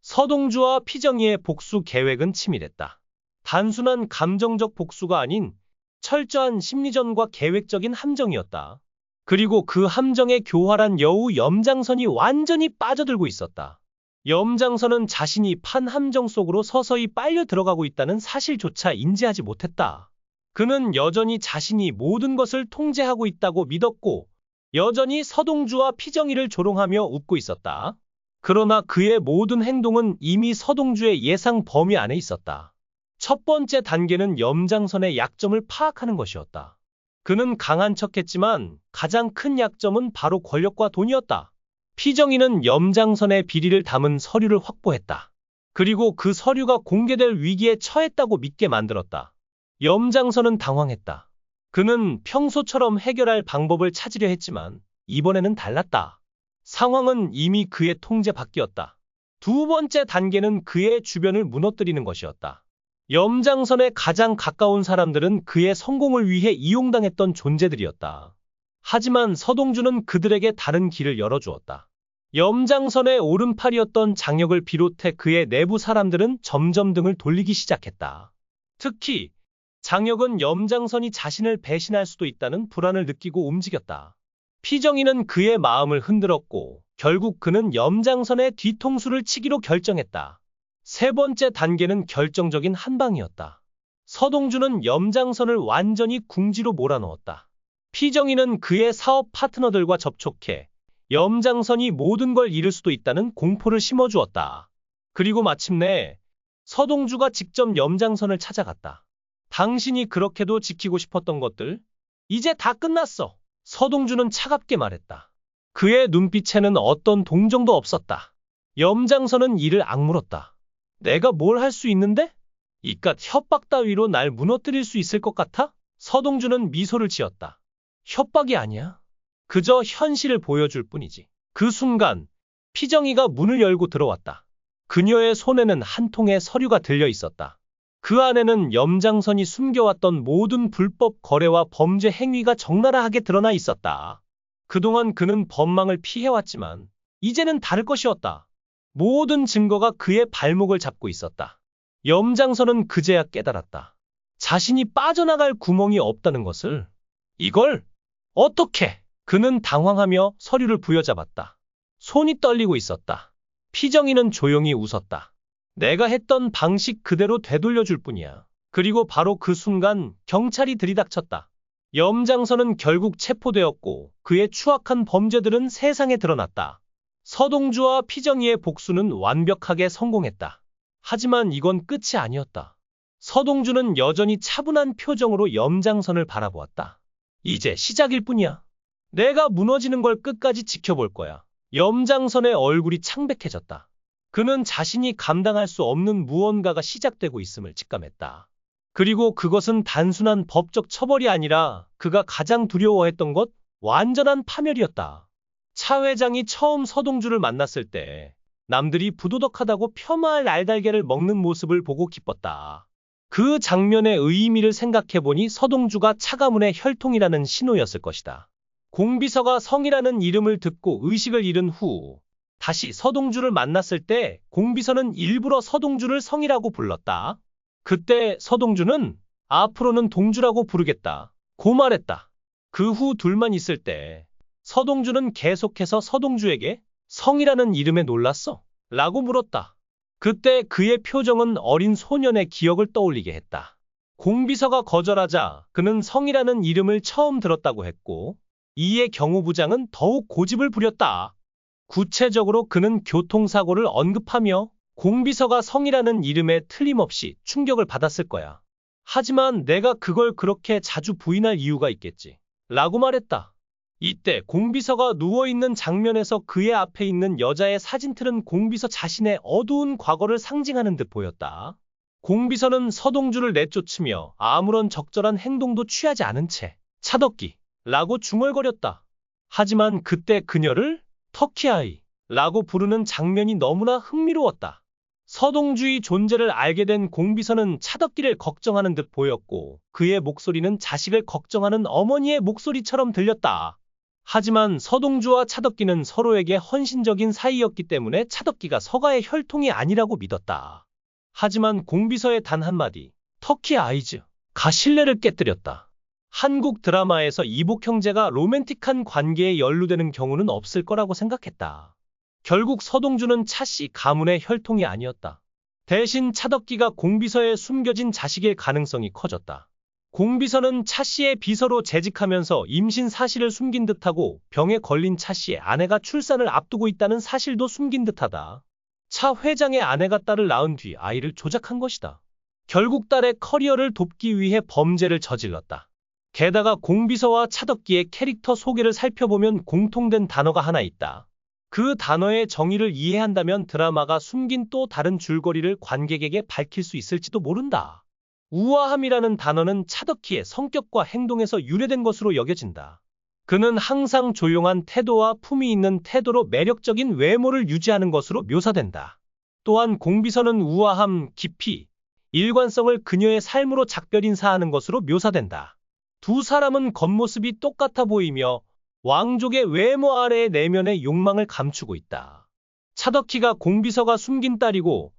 서동주와 피정희의 복수 계획은 치밀했다. 단순한 감정적 복수가 아닌 철저한 심리전과 계획적인 함정이었다. 그리고 그 함정에 교활한 여우 염장선이 완전히 빠져들고 있었다. 염장선은 자신이 판 함정 속으로 서서히 빨려 들어가고 있다는 사실조차 인지하지 못했다. 그는 여전히 자신이 모든 것을 통제하고 있다고 믿었고, 여전히 서동주와 피정희를 조롱하며 웃고 있었다. 그러나 그의 모든 행동은 이미 서동주의 예상 범위 안에 있었다. 첫 번째 단계는 염장선의 약점을 파악하는 것이었다. 그는 강한 척했지만 가장 큰 약점은 바로 권력과 돈이었다. 피정희는 염장선의 비리를 담은 서류를 확보했다. 그리고 그 서류가 공개될 위기에 처했다고 믿게 만들었다. 염장선은 당황했다. 그는 평소처럼 해결할 방법을 찾으려 했지만 이번에는 달랐다. 상황은 이미 그의 통제 밖이었다. 두 번째 단계는 그의 주변을 무너뜨리는 것이었다. 염장선에 가장 가까운 사람들은 그의 성공을 위해 이용당했던 존재들이었다. 하지만 서동주는 그들에게 다른 길을 열어주었다. 염장선의 오른팔이었던 장혁을 비롯해 그의 내부 사람들은 점점 등을 돌리기 시작했다. 특히 장혁은 염장선이 자신을 배신할 수도 있다는 불안을 느끼고 움직였다. 피정희는 그의 마음을 흔들었고 결국 그는 염장선의 뒤통수를 치기로 결정했다. 세 번째 단계는 결정적인 한방이었다. 서동주는 염장선을 완전히 궁지로 몰아넣었다. 피정희는 그의 사업 파트너들과 접촉해 염장선이 모든 걸 잃을 수도 있다는 공포를 심어주었다. 그리고 마침내 서동주가 직접 염장선을 찾아갔다. 당신이 그렇게도 지키고 싶었던 것들, 이제 다 끝났어. 서동주는 차갑게 말했다. 그의 눈빛에는 어떤 동정도 없었다. 염장선은 이를 악물었다. 내가 뭘 할 수 있는데? 이깟 협박 따위로 날 무너뜨릴 수 있을 것 같아? 서동주는 미소를 지었다. 협박이 아니야. 그저 현실을 보여줄 뿐이지. 그 순간 피정희가 문을 열고 들어왔다. 그녀의 손에는 한 통의 서류가 들려 있었다. 그 안에는 염장선이 숨겨왔던 모든 불법 거래와 범죄 행위가 적나라하게 드러나 있었다. 그동안 그는 법망을 피해왔지만 이제는 다를 것이었다. 모든 증거가 그의 발목을 잡고 있었다. 염장선은 그제야 깨달았다. 자신이 빠져나갈 구멍이 없다는 것을. 이걸 어떻게? 그는 당황하며 서류를 부여잡았다. 손이 떨리고 있었다. 피정희는 조용히 웃었다. 내가 했던 방식 그대로 되돌려줄 뿐이야. 그리고 바로 그 순간 경찰이 들이닥쳤다. 염장선은 결국 체포되었고 그의 추악한 범죄들은 세상에 드러났다. 서동주와 피정희의 복수는 완벽하게 성공했다. 하지만 이건 끝이 아니었다. 서동주는 여전히 차분한 표정으로 염장선을 바라보았다. 이제 시작일 뿐이야. 내가 무너지는 걸 끝까지 지켜볼 거야. 염장선의 얼굴이 창백해졌다. 그는 자신이 감당할 수 없는 무언가가 시작되고 있음을 직감했다. 그리고 그것은 단순한 법적 처벌이 아니라 그가 가장 두려워했던 것, 완전한 파멸이었다. 차 회장이 처음 서동주를 만났을 때 남들이 부도덕하다고 폄하할 알달걀을 먹는 모습을 보고 기뻤다. 그 장면의 의미를 생각해보니 서동주가 차가문의 혈통이라는 신호였을 것이다. 공비서가 성이라는 이름을 듣고 의식을 잃은 후 다시 서동주를 만났을 때 공비서는 일부러 서동주를 성이라고 불렀다. 그때 서동주는 앞으로는 동주라고 부르겠다 고 말했다. 그 후 둘만 있을 때 서동주는 계속해서 서동주에게 성이라는 이름에 놀랐어? 라고 물었다. 그때 그의 표정은 어린 소년의 기억을 떠올리게 했다. 공비서가 거절하자 그는 성이라는 이름을 처음 들었다고 했고 이에 경호부장은 더욱 고집을 부렸다. 구체적으로 그는 교통사고를 언급하며 공비서가 성이라는 이름에 틀림없이 충격을 받았을 거야. 하지만 내가 그걸 그렇게 자주 부인할 이유가 있겠지. 라고 말했다. 이때 공비서가 누워있는 장면에서 그의 앞에 있는 여자의 사진틀은 공비서 자신의 어두운 과거를 상징하는 듯 보였다. 공비서는 서동주를 내쫓으며 아무런 적절한 행동도 취하지 않은 채 차덕기 라고 중얼거렸다. 하지만 그때 그녀를 터키아이 라고 부르는 장면이 너무나 흥미로웠다. 서동주의 존재를 알게 된 공비서는 차덕기를 걱정하는 듯 보였고 그의 목소리는 자식을 걱정하는 어머니의 목소리처럼 들렸다. 하지만 서동주와 차덕기는 서로에게 헌신적인 사이였기 때문에 차덕기가 서가의 혈통이 아니라고 믿었다. 하지만 공비서의 단 한마디, 터키 아이즈가 신뢰를 깨뜨렸다. 한국 드라마에서 이복 형제가 로맨틱한 관계에 연루되는 경우는 없을 거라고 생각했다. 결국 서동주는 차씨 가문의 혈통이 아니었다. 대신 차덕기가 공비서에 숨겨진 자식일 가능성이 커졌다. 공비서는 차씨의 비서로 재직하면서 임신 사실을 숨긴 듯하고 병에 걸린 차씨의 아내가 출산을 앞두고 있다는 사실도 숨긴 듯하다. 차 회장의 아내가 딸을 낳은 뒤 아이를 조작한 것이다. 결국 딸의 커리어를 돕기 위해 범죄를 저질렀다. 게다가 공비서와 차덕기의 캐릭터 소개를 살펴보면 공통된 단어가 하나 있다. 그 단어의 정의를 이해한다면 드라마가 숨긴 또 다른 줄거리를 관객에게 밝힐 수 있을지도 모른다. 우아함이라는 단어는 차덕기의 성격과 행동에서 유래된 것으로 여겨진다. 그는 항상 조용한 태도와 품위 있는 태도로 매력적인 외모를 유지하는 것으로 묘사된다. 또한 공비서는 우아함, 깊이, 일관성을 그녀의 삶으로 작별인사하는 것으로 묘사된다. 두 사람은 겉모습이 똑같아 보이며 왕족의 외모 아래의 내면의 욕망을 감추고 있다. 차덕기가 공비서가 숨긴 딸이고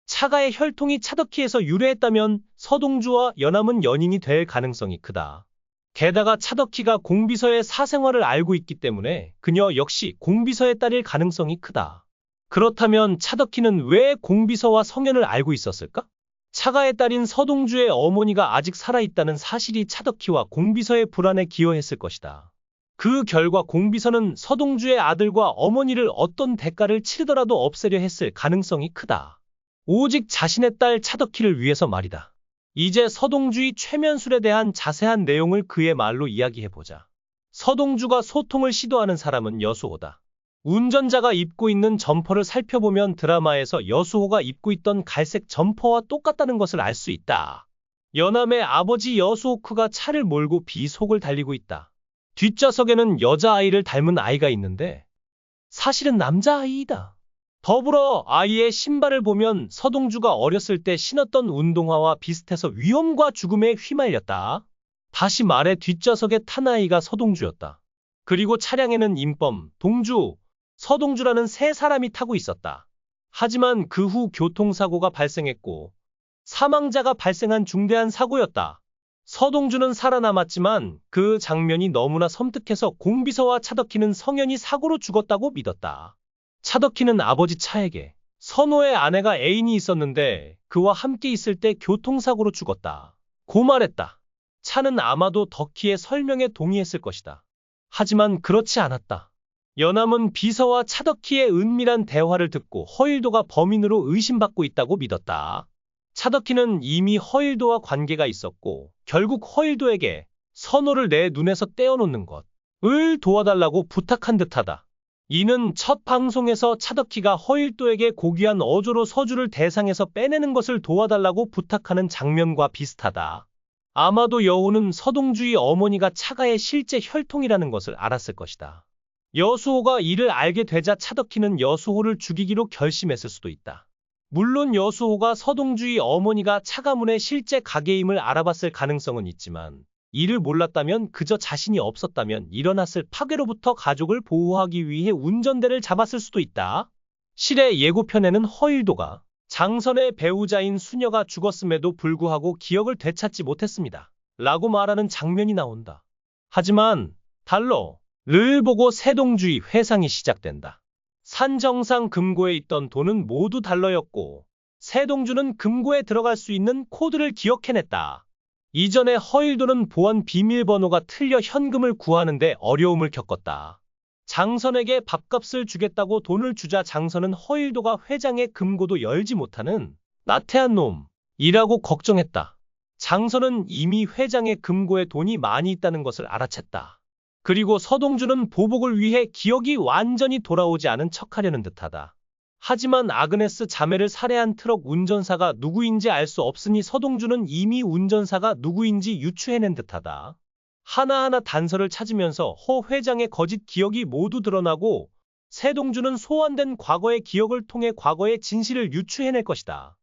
차가의 혈통이 차덕기에서 유래했다면 서동주와 연함은 연인이 될 가능성이 크다. 게다가 차덕기가 공비서의 사생활을 알고 있기 때문에 그녀 역시 공비서의 딸일 가능성이 크다. 그렇다면 차덕기는 왜 공비서와 성연을 알고 있었을까? 차가의 딸인 서동주의 어머니가 아직 살아있다는 사실이 차덕기와 공비서의 불안에 기여했을 것이다. 그 결과 공비서는 서동주의 아들과 어머니를 어떤 대가를 치르더라도 없애려 했을 가능성이 크다. 오직 자신의 딸 차덕기를 위해서 말이다. 이제 서동주의 최면술에 대한 자세한 내용을 그의 말로 이야기해보자. 서동주가 소통을 시도하는 사람은 여수호다. 운전자가 입고 있는 점퍼를 살펴보면 드라마에서 여수호가 입고 있던 갈색 점퍼와 똑같다는 것을 알 수 있다. 연함의 아버지 여수호크가 차를 몰고 비속을 달리고 있다. 뒷좌석에는 여자아이를 닮은 아이가 있는데 사실은 남자아이이다. 더불어 아이의 신발을 보면 서동주가 어렸을 때 신었던 운동화와 비슷해서 위험과 죽음에 휘말렸다. 다시 말해 뒷좌석에 탄 아이가 서동주였다. 그리고 차량에는 임범, 동주, 서동주라는 세 사람이 타고 있었다. 하지만 그 후 교통사고가 발생했고 사망자가 발생한 중대한 사고였다. 서동주는 살아남았지만 그 장면이 너무나 섬뜩해서 공비서와 차덕기는 성연히 사고로 죽었다고 믿었다. 차덕기는 아버지 차에게 선호의 아내가 애인이 있었는데 그와 함께 있을 때 교통사고로 죽었다. 고 말했다. 차는 아마도 덕희의 설명에 동의했을 것이다. 하지만 그렇지 않았다. 연함은 비서와 차덕희의 은밀한 대화를 듣고 허일도가 범인으로 의심받고 있다고 믿었다. 차덕희는 이미 허일도와 관계가 있었고 결국 허일도에게 선호를 내 눈에서 떼어놓는 것을 도와달라고 부탁한 듯하다. 이는 첫 방송에서 차덕희가 허일도에게 고귀한 어조로 서주를 대상에서 빼내는 것을 도와달라고 부탁하는 장면과 비슷하다. 아마도 여호는 서동주의 어머니가 차가의 실제 혈통이라는 것을 알았을 것이다. 여수호가 이를 알게 되자 차덕희는 여수호를 죽이기로 결심했을 수도 있다. 물론 여수호가 서동주의 어머니가 차가문의 실제 가게임을 알아봤을 가능성은 있지만 이를 몰랐다면 그저 자신이 없었다면 일어났을 파괴로부터 가족을 보호하기 위해 운전대를 잡았을 수도 있다. 실의 예고편에는 허일도가 장선의 배우자인 수녀가 죽었음에도 불구하고 기억을 되찾지 못했습니다. 라고 말하는 장면이 나온다. 하지만 달러를 보고 세동주의 회상이 시작된다. 산 정상 금고에 있던 돈은 모두 달러였고 세동주는 금고에 들어갈 수 있는 코드를 기억해냈다. 이전에 허일도는 보안 비밀번호가 틀려 현금을 구하는데 어려움을 겪었다. 장선에게 밥값을 주겠다고 돈을 주자 장선은 허일도가 회장의 금고도 열지 못하는 나태한 놈이라고 걱정했다. 장선은 이미 회장의 금고에 돈이 많이 있다는 것을 알아챘다. 그리고 서동주는 보복을 위해 기억이 완전히 돌아오지 않은 척하려는 듯하다. 하지만 아그네스 자매를 살해한 트럭 운전사가 누구인지 알 수 없으니 서동주는 이미 운전사가 누구인지 유추해낸 듯하다. 하나하나 단서를 찾으면서 허 회장의 거짓 기억이 모두 드러나고 세동주는 소환된 과거의 기억을 통해 과거의 진실을 유추해낼 것이다.